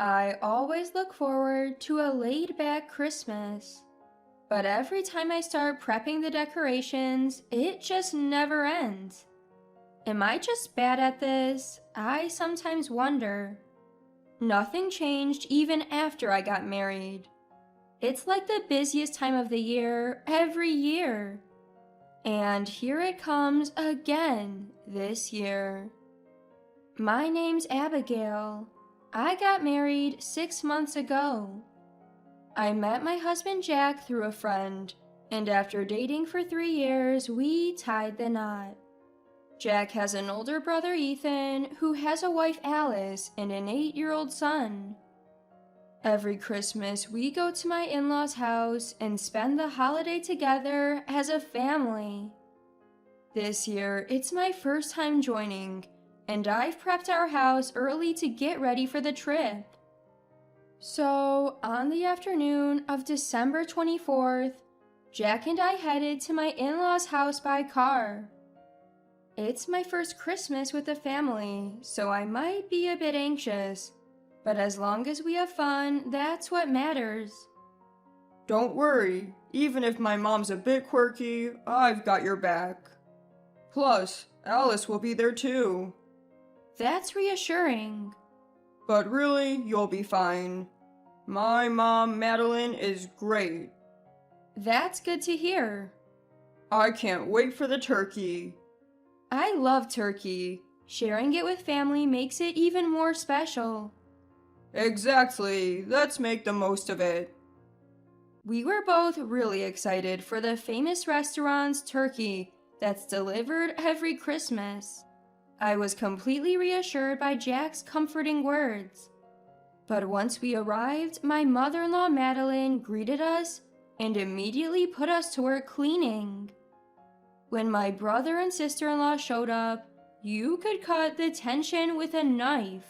I always look forward to a laid-back Christmas. But every time I start prepping the decorations, it just never ends. Am I just bad at this? I sometimes wonder. Nothing changed even after I got married. It's like the busiest time of the year every year. And here it comes again this year. My name's Abigail. I got married 6 months ago. I met my husband Jack through a friend, and after dating for 3 years, we tied the knot. Jack has an older brother Ethan, who has a wife Alice and an 8-year-old son. Every Christmas, we go to my in-laws' house and spend the holiday together as a family. This year, it's my first time joining, and I've prepped our house early to get ready for the trip. So, on the afternoon of December 24th, Jack and I headed to my in-laws' house by car. It's my first Christmas with the family, so I might be a bit anxious, but as long as we have fun, that's what matters. Don't worry, even if my mom's a bit quirky, I've got your back. Plus, Alice will be there too. That's reassuring. But really, you'll be fine. My mom, Madeline, is great. That's good to hear. I can't wait for the turkey. I love turkey. Sharing it with family makes it even more special. Exactly. Let's make the most of it. We were both really excited for the famous restaurant's turkey that's delivered every Christmas. I was completely reassured by Jack's comforting words. But once we arrived, my mother-in-law Madeline greeted us and immediately put us to work cleaning. When my brother and sister-in-law showed up, you could cut the tension with a knife.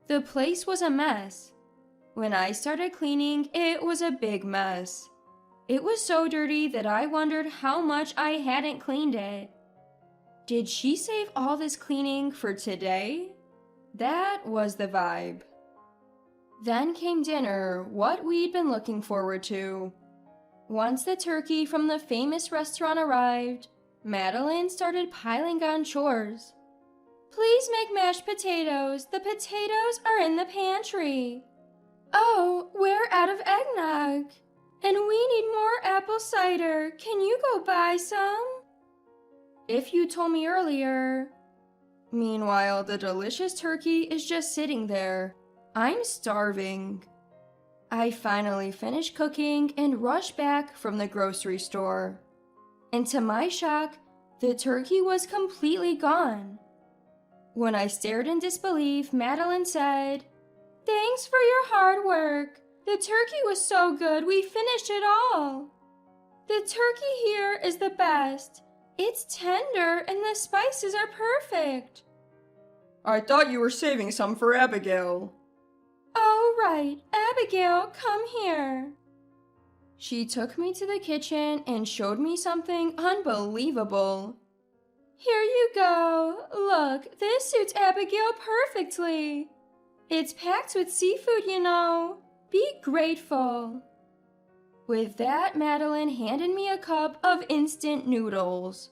The place was a mess. When I started cleaning, it was a big mess. It was so dirty that I wondered how much I hadn't cleaned it. Did she save all this cleaning for today? That was the vibe. Then came dinner, what we'd been looking forward to. Once the turkey from the famous restaurant arrived, Madeline started piling on chores. Please make mashed potatoes. The potatoes are in the pantry. Oh, we're out of eggnog. And we need more apple cider. Can you go buy some? If you told me earlier. Meanwhile, the delicious turkey is just sitting there. I'm starving. I finally finished cooking and rushed back from the grocery store. And to my shock, the turkey was completely gone. When I stared in disbelief, Madeline said, "Thanks for your hard work. The turkey was so good, we finished it all. The turkey here is the best. It's tender and the spices are perfect." I thought you were saving some for Abigail. Oh, right. Abigail, come here. She took me to the kitchen and showed me something unbelievable. Here you go. Look, this suits Abigail perfectly. It's packed with seafood, you know. Be grateful. With that, Madeline handed me a cup of instant noodles.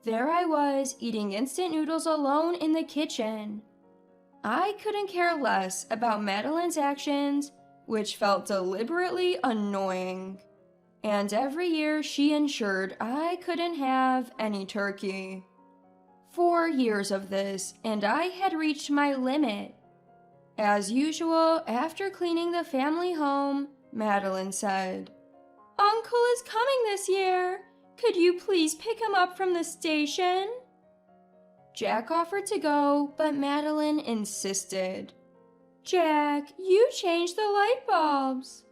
There I was, eating instant noodles alone in the kitchen. I couldn't care less about Madeline's actions, which felt deliberately annoying. And every year she ensured I couldn't have any turkey. 4 years of this, and I had reached my limit. As usual, after cleaning the family home, Madeline said, "Uncle is coming this year. Could you please pick him up from the station?" Jack offered to go, but Madeline insisted. "Jack, you changed the light bulbs."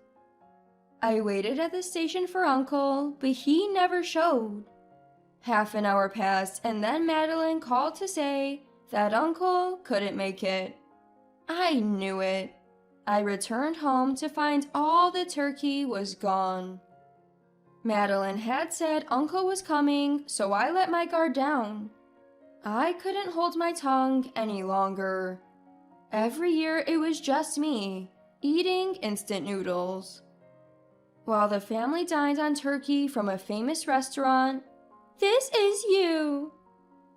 I waited at the station for Uncle, but he never showed. Half an hour passed, and then Madeline called to say that Uncle couldn't make it. I knew it. I returned home to find all the turkey was gone. Madeline had said Uncle was coming, so I let my guard down. I couldn't hold my tongue any longer. Every year it was just me, eating instant noodles. While the family dined on turkey from a famous restaurant, this is you.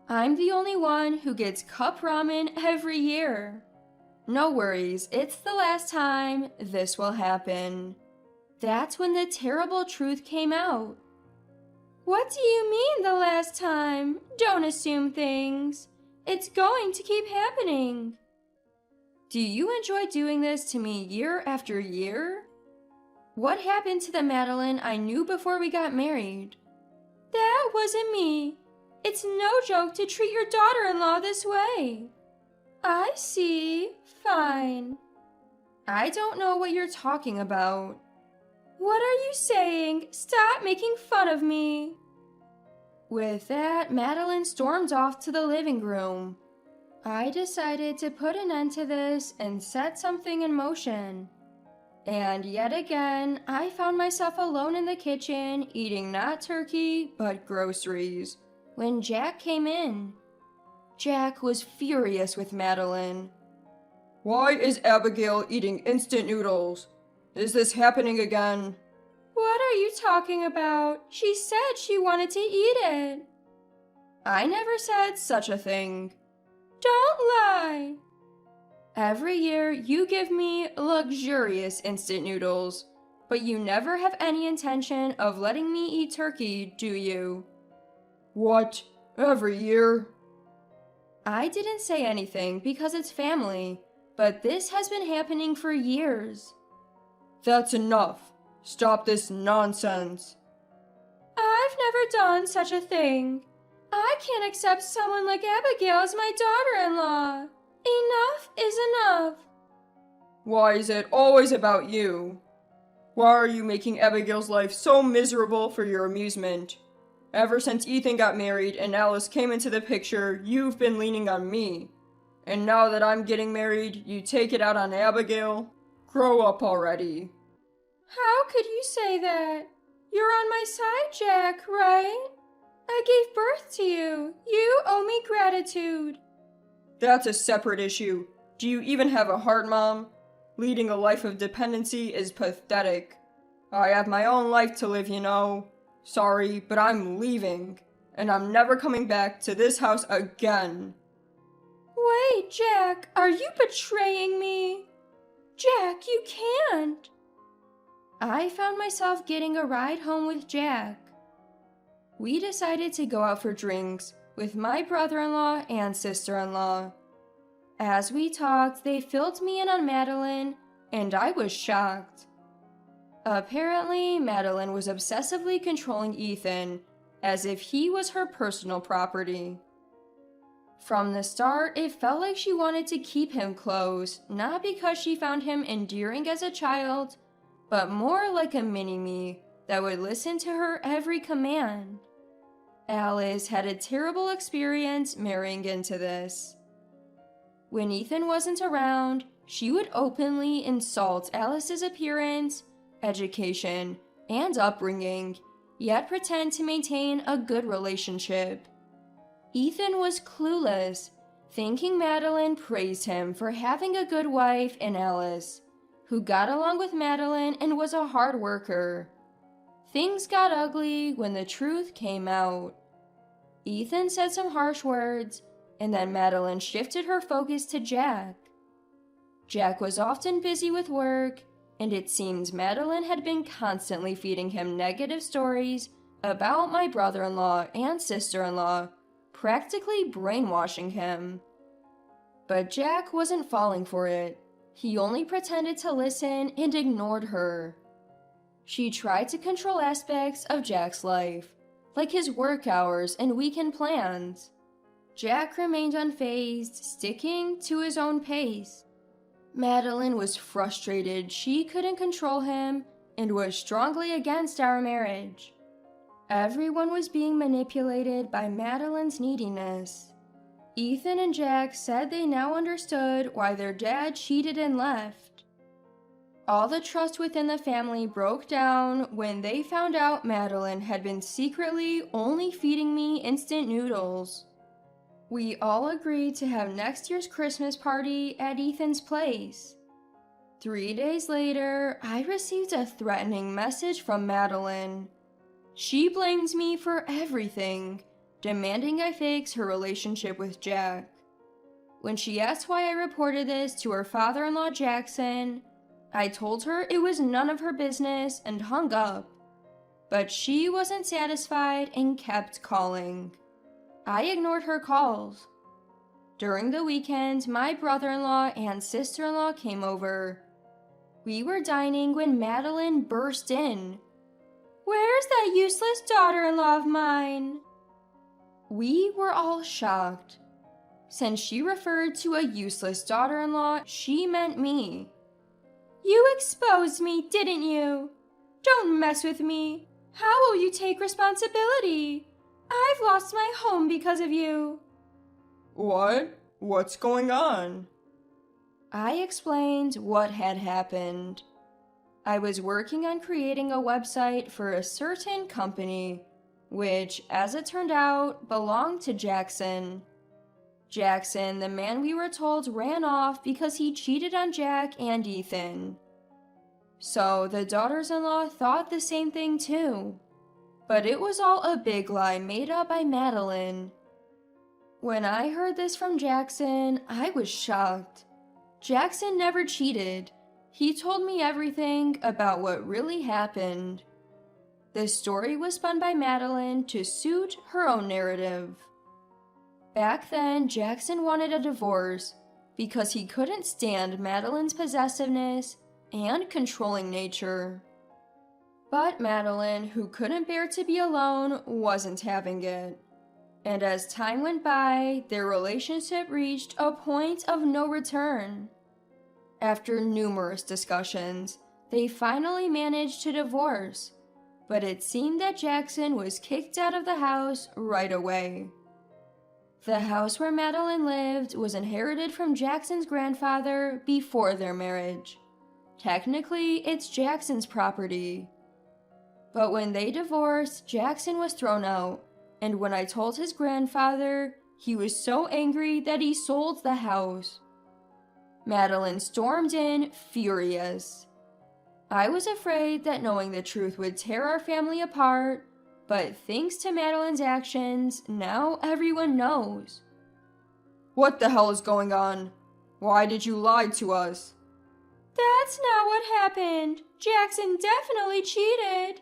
I'm the only one who gets cup ramen every year. No worries, it's the last time this will happen. That's when the terrible truth came out. What do you mean the last time? Don't assume things. It's going to keep happening. Do you enjoy doing this to me year after year? What happened to the Madeline I knew before we got married? That wasn't me. It's no joke to treat your daughter-in-law this way. I see. Fine. I don't know what you're talking about. What are you saying? Stop making fun of me. With that, Madeline stormed off to the living room. I decided to put an end to this and set something in motion. And yet again, I found myself alone in the kitchen, eating not turkey, but groceries, when Jack came in. Jack was furious with Madeline. Why is Abigail eating instant noodles? Is this happening again? What are you talking about? She said she wanted to eat it. I never said such a thing. Don't lie. Every year you give me luxurious instant noodles, but you never have any intention of letting me eat turkey, do you? What? Every year? I didn't say anything because it's family, but this has been happening for years. That's enough. Stop this nonsense. I've never done such a thing. I can't accept someone like Abigail as my daughter-in-law. Enough is enough. Why is it always about you? Why are you making Abigail's life so miserable for your amusement? Ever since Ethan got married and Alice came into the picture, you've been leaning on me. And now that I'm getting married, you take it out on Abigail? Grow up already. How could you say that? You're on my side, Jack, right? I gave birth to you. You owe me gratitude. That's a separate issue. Do you even have a heart, Mom? Leading a life of dependency is pathetic. I have my own life to live, you know. Sorry, but I'm leaving. And I'm never coming back to this house again. Wait, Jack, are you betraying me? Jack, you can't. I found myself getting a ride home with Jack. We decided to go out for drinks with my brother-in-law and sister-in-law. As we talked, they filled me in on Madeline, and I was shocked. Apparently, Madeline was obsessively controlling Ethan, as if he was her personal property. From the start, it felt like she wanted to keep him close, not because she found him endearing as a child, but more like a mini-me that would listen to her every command. Alice had a terrible experience marrying into this. When Ethan wasn't around, she would openly insult Alice's appearance, education, and upbringing, yet pretend to maintain a good relationship. Ethan was clueless, thinking Madeline praised him for having a good wife in Alice, who got along with Madeline and was a hard worker. Things got ugly when the truth came out. Ethan said some harsh words, and then Madeline shifted her focus to Jack. Jack was often busy with work, and it seems Madeline had been constantly feeding him negative stories about my brother-in-law and sister-in-law, practically brainwashing him. But Jack wasn't falling for it. He only pretended to listen and ignored her. She tried to control aspects of Jack's life, like his work hours and weekend plans. Jack remained unfazed, sticking to his own pace. Madeline was frustrated she couldn't control him and was strongly against our marriage. Everyone was being manipulated by Madeline's neediness. Ethan and Jack said they now understood why their dad cheated and left. All the trust within the family broke down when they found out Madeline had been secretly only feeding me instant noodles. We all agreed to have next year's Christmas party at Ethan's place. 3 days later, I received a threatening message from Madeline. She blames me for everything, demanding I fix her relationship with Jack. When she asked why I reported this to her father-in-law Jackson, I told her it was none of her business and hung up. But she wasn't satisfied and kept calling. I ignored her calls. During the weekend, my brother-in-law and sister-in-law came over. We were dining when Madeline burst in. "Where's that useless daughter-in-law of mine?" We were all shocked. Since she referred to a useless daughter-in-law, she meant me. "You exposed me, didn't you? Don't mess with me. How will you take responsibility? I've lost my home because of you." What? What's going on? I explained what had happened. I was working on creating a website for a certain company, which, as it turned out, belonged to Jackson. Jackson, the man we were told, ran off because he cheated on Jack and Ethan. So the daughters-in-law thought the same thing too. But it was all a big lie made up by Madeline. When I heard this from Jackson, I was shocked. Jackson never cheated. He told me everything about what really happened. The story was spun by Madeline to suit her own narrative. Back then, Jackson wanted a divorce because he couldn't stand Madeline's possessiveness and controlling nature. But Madeline, who couldn't bear to be alone, wasn't having it. And as time went by, their relationship reached a point of no return. After numerous discussions, they finally managed to divorce, but it seemed that Jackson was kicked out of the house right away. The house where Madeline lived was inherited from Jackson's grandfather before their marriage. Technically, it's Jackson's property. But when they divorced, Jackson was thrown out, and when I told his grandfather, he was so angry that he sold the house. Madeline stormed in, furious. I was afraid that knowing the truth would tear our family apart, but thanks to Madeline's actions, now everyone knows. What the hell is going on? Why did you lie to us? That's not what happened. Jackson definitely cheated.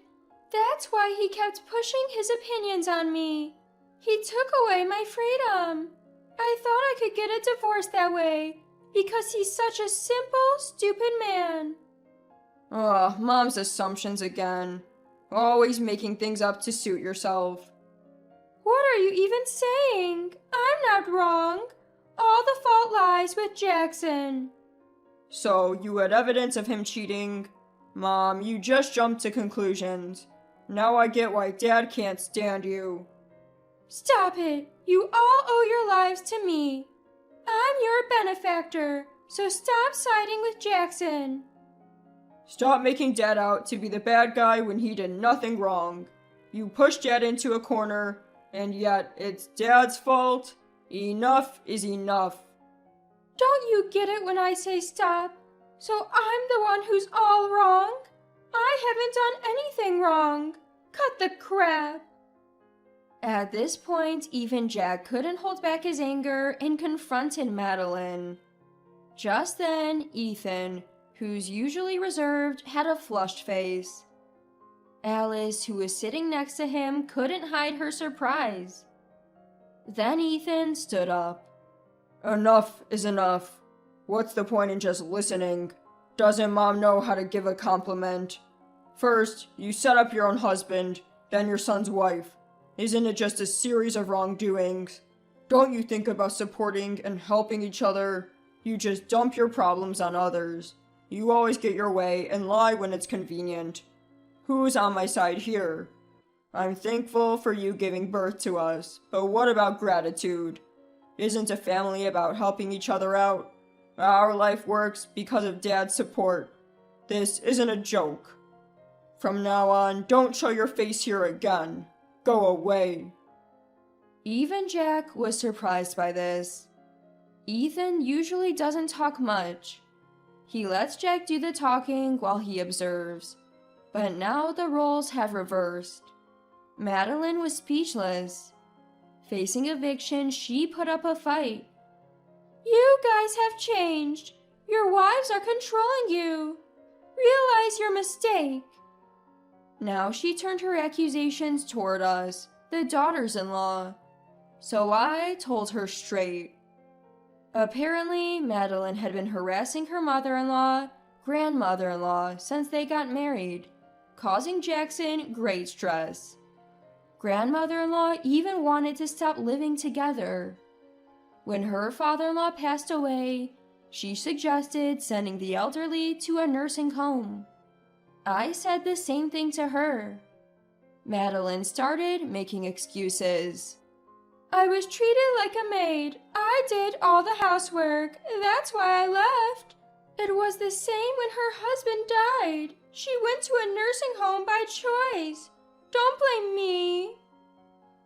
That's why he kept pushing his opinions on me. He took away my freedom. I thought I could get a divorce that way, because he's such a simple, stupid man. Ugh, Mom's assumptions again. Always making things up to suit yourself. What are you even saying? I'm not wrong. All the fault lies with Jackson. So, you had evidence of him cheating? Mom, you just jumped to conclusions. Now I get why Dad can't stand you. Stop it. You all owe your lives to me. I'm your benefactor, so stop siding with Jackson. Stop making Dad out to be the bad guy when he did nothing wrong. You pushed Dad into a corner, and yet it's Dad's fault. Enough is enough. Don't you get it when I say stop? So I'm the one who's all wrong? I haven't done anything wrong. Cut the crap. At this point, even Jack couldn't hold back his anger and confronted Madeline. Just then, Ethan, who's usually reserved, had a flushed face. Alice, who was sitting next to him, couldn't hide her surprise. Then Ethan stood up. Enough is enough. What's the point in just listening? Doesn't Mom know how to give a compliment? First, you set up your own husband, then your son's wife. Isn't it just a series of wrongdoings? Don't you think about supporting and helping each other? You just dump your problems on others. You always get your way and lie when it's convenient. Who's on my side here? I'm thankful for you giving birth to us, but what about gratitude? Isn't a family about helping each other out? Our life works because of Dad's support. This isn't a joke. From now on, don't show your face here again. Go away. Even Jack was surprised by this. Ethan usually doesn't talk much. He lets Jack do the talking while he observes. But now the roles have reversed. Madeline was speechless. Facing eviction, she put up a fight. "You guys have changed. Your wives are controlling you. Realize your mistake." Now she turned her accusations toward us, the daughters-in-law. So I told her straight. Apparently, Madeline had been harassing her mother-in-law, grandmother-in-law since they got married, causing Jackson great stress. Grandmother-in-law even wanted to stop living together. When her father-in-law passed away, she suggested sending the elderly to a nursing home. I said the same thing to her. Madeline started making excuses. "I was treated like a maid. I did all the housework. That's why I left. It was the same when her husband died. She went to a nursing home by choice. Don't blame me."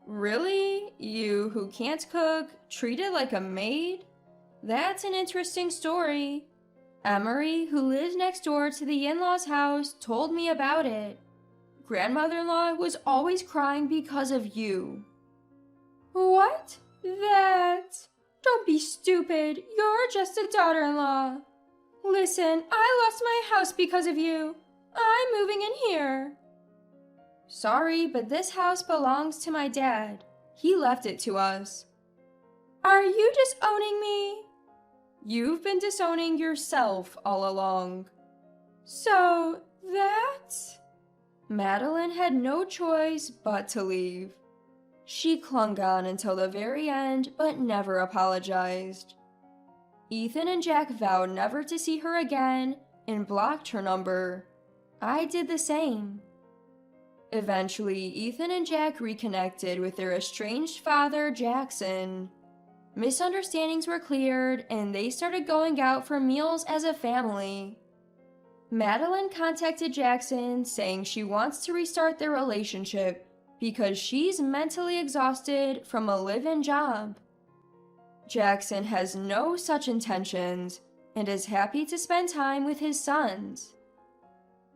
Really? You who can't cook, treated like a maid? That's an interesting story. Emery, who lives next door to the in-laws' house, told me about it. Grandmother-in-law was always crying because of you. What? That? Don't be stupid. You're just a daughter-in-law. Listen, I lost my house because of you. I'm moving in here. Sorry, but this house belongs to my dad. He left it to us. Are you disowning me? You've been disowning yourself all along. So, that's... Madeline had no choice but to leave. She clung on until the very end, but never apologized. Ethan and Jack vowed never to see her again and blocked her number. I did the same. Eventually, Ethan and Jack reconnected with their estranged father, Jackson. Misunderstandings were cleared, and they started going out for meals as a family. Madeline contacted Jackson, saying she wants to restart their relationship because she's mentally exhausted from a live-in job. Jackson has no such intentions and is happy to spend time with his sons.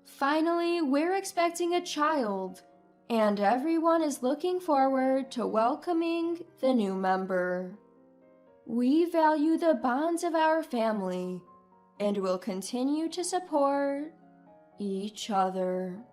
Finally, we're expecting a child, and everyone is looking forward to welcoming the new member. We value the bonds of our family and will continue to support each other.